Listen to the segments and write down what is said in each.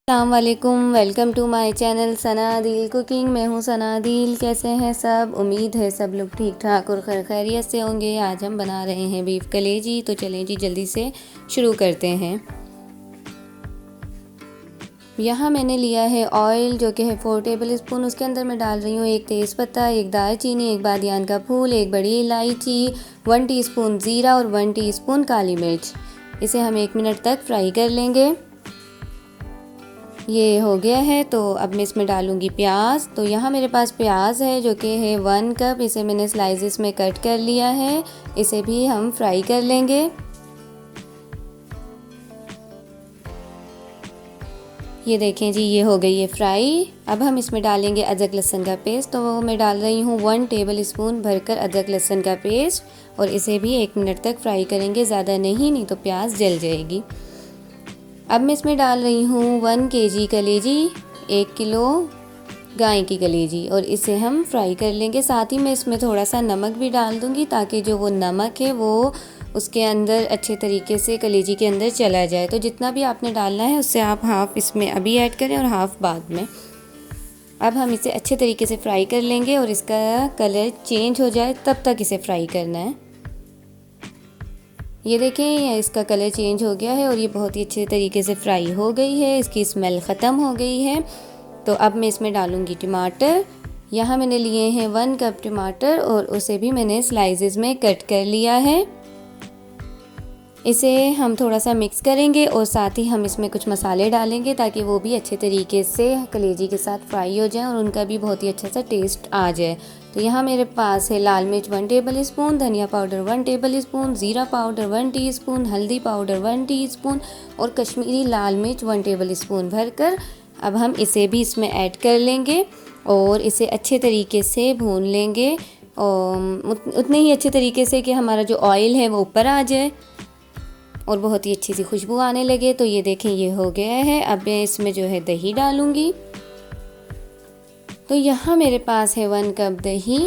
अस्सलाम वालेकुम, welcome to my channel Sana Adil cooking. मैं हूँ सना आदिल। कैसे हैं सब? उम्मीद है सब लोग ठीक ठाक और खैरियत से होंगे। आज हम बना रहे हैं बीफ कलेजी। तो चलें जी जल्दी से शुरू करते हैं। यहाँ मैंने लिया है ऑयल जो कि है 4 टेबल स्पून। उसके अंदर मैं डाल रही हूँ 1 तेज़पत्ता, 1 दालचीनी, 1 बादियान का फूल, 1 बड़ी इलायची, 1 टीस्पून ज़ीरा और 1 टीस्पून काली मिर्च। इसे हम 1 मिनट तक फ्राई कर लेंगे। ये हो गया है तो अब मैं इसमें डालूँगी प्याज। तो यहाँ मेरे पास प्याज है जो कि है 1 कप। इसे मैंने स्लाइसेस में कट कर लिया है। इसे भी हम फ्राई कर लेंगे। ये देखें जी, ये हो गई है फ्राई। अब हम इसमें डालेंगे अदरक लहसुन का पेस्ट। तो मैं डाल रही हूँ 1 टेबल स्पून भरकर अदरक लहसुन का पेस्ट और इसे भी 1 मिनट तक फ्राई करेंगे, ज़्यादा नहीं तो प्याज जल जाएगी। अब मैं इसमें डाल रही हूँ 1 केजी कलेजी, 1 किलो गाय की कलेजी, और इसे हम फ्राई कर लेंगे। साथ ही मैं इसमें थोड़ा सा नमक भी डाल दूँगी ताकि जो वो नमक है वो उसके अंदर अच्छे तरीके से कलेजी के अंदर चला जाए। तो जितना भी आपने डालना है उससे आप हाफ़ इसमें अभी ऐड करें और हाफ़ बाद में। अब हम इसे अच्छे तरीके से फ्राई कर लेंगे और इसका कलर चेंज हो जाए तब तक इसे फ्राई करना है। ये देखें, इसका कलर चेंज हो गया है और ये बहुत ही अच्छे तरीके से फ्राई हो गई है। इसकी स्मेल ख़त्म हो गई है। तो अब मैं इसमें डालूँगी टमाटर। यहाँ मैंने लिए हैं 1 कप टमाटर और उसे भी मैंने स्लाइसेस में कट कर लिया है। इसे हम थोड़ा सा मिक्स करेंगे और साथ ही हम इसमें कुछ मसाले डालेंगे ताकि वो भी अच्छे तरीके से कलेजी के साथ फ्राई हो जाएं और उनका भी बहुत ही अच्छा सा टेस्ट आ जाए। तो यहाँ मेरे पास है लाल मिर्च 1 टेबल स्पून, धनिया पाउडर 1 टेबल स्पून, ज़ीरा पाउडर 1 टीस्पून, हल्दी पाउडर 1 टीस्पून और कश्मीरी लाल मिर्च 1 टेबल स्पून भरकर अब हम इसे भी इसमें ऐड कर लेंगे और इसे अच्छे तरीके से भून लेंगे और उतने ही अच्छे तरीके से कि हमारा जो ऑयल है वो ऊपर आ जाए और बहुत ही अच्छी सी खुशबू आने लगे। तो ये देखें, ये हो गया है। अब मैं इसमें जो है दही डालूँगी। तो यहाँ मेरे पास है 1 कप दही।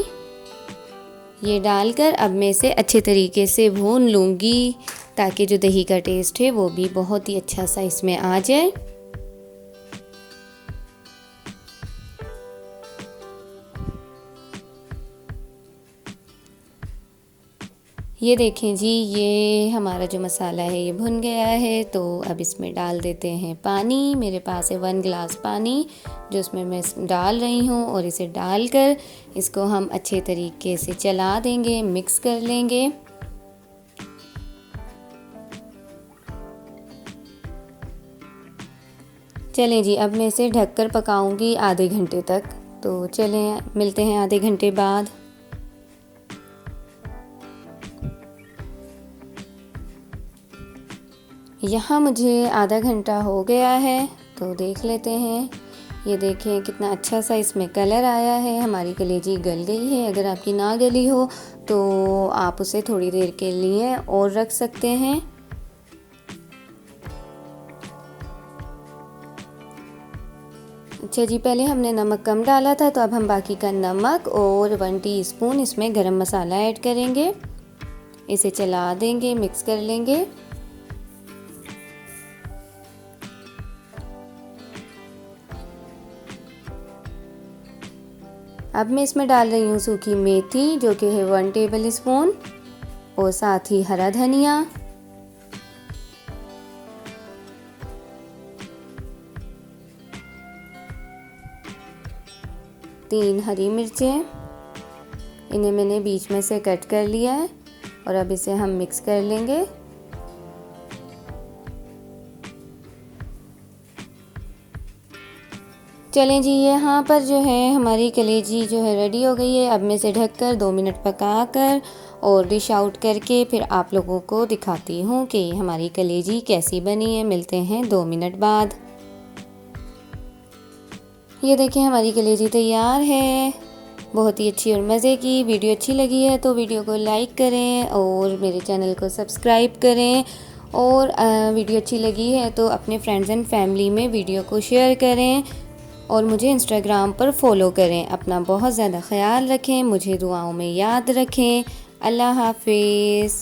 ये डालकर अब मैं इसे अच्छे तरीके से भून लूँगी ताकि जो दही का टेस्ट है वो भी बहुत ही अच्छा सा इसमें आ जाए। ये देखें जी, ये हमारा जो मसाला है ये भुन गया है। तो अब इसमें डाल देते हैं पानी। मेरे पास है 1 गिलास पानी जो इसमें मैं डाल रही हूँ और इसे डालकर इसको हम अच्छे तरीके से चला देंगे, मिक्स कर लेंगे। चलें जी, अब मैं इसे ढककर पकाऊंगी आधे घंटे तक। तो चलें मिलते हैं आधे घंटे बाद। यहाँ मुझे आधा घंटा हो गया है तो देख लेते हैं। ये देखें कितना अच्छा सा इसमें कलर आया है। हमारी कलेजी गल गई है। अगर आपकी ना गली हो तो आप उसे थोड़ी देर के लिए और रख सकते हैं। अच्छा जी, पहले हमने नमक कम डाला था तो अब हम बाकी का नमक और 1 टीस्पून इसमें गरम मसाला ऐड करेंगे। इसे चला देंगे, मिक्स कर लेंगे। अब मैं इसमें डाल रही हूँ सूखी मेथी जो कि है 1 टेबल स्पून और साथ ही हरा धनिया, 3 हरी मिर्चें, इन्हें मैंने बीच में से कट कर लिया है और अब इसे हम मिक्स कर लेंगे। चलें जी, यहाँ पर जो है हमारी कलेजी जो है रेडी हो गई है। अब मैं इसे ढककर 2 मिनट पकाकर और डिश आउट करके फिर आप लोगों को दिखाती हूँ कि हमारी कलेजी कैसी बनी है। मिलते हैं 2 मिनट बाद। ये देखें, हमारी कलेजी तैयार है, बहुत ही अच्छी और मज़े की। वीडियो अच्छी लगी है तो वीडियो को लाइक करें और मेरे चैनल को सब्सक्राइब करें और वीडियो अच्छी लगी है तो अपने फ्रेंड्स एंड फैमिली में वीडियो को शेयर करें और मुझे इंस्टाग्राम पर फॉलो करें। अपना बहुत ज़्यादा ख्याल रखें, मुझे दुआओं में याद रखें। अल्लाह हाफिज़।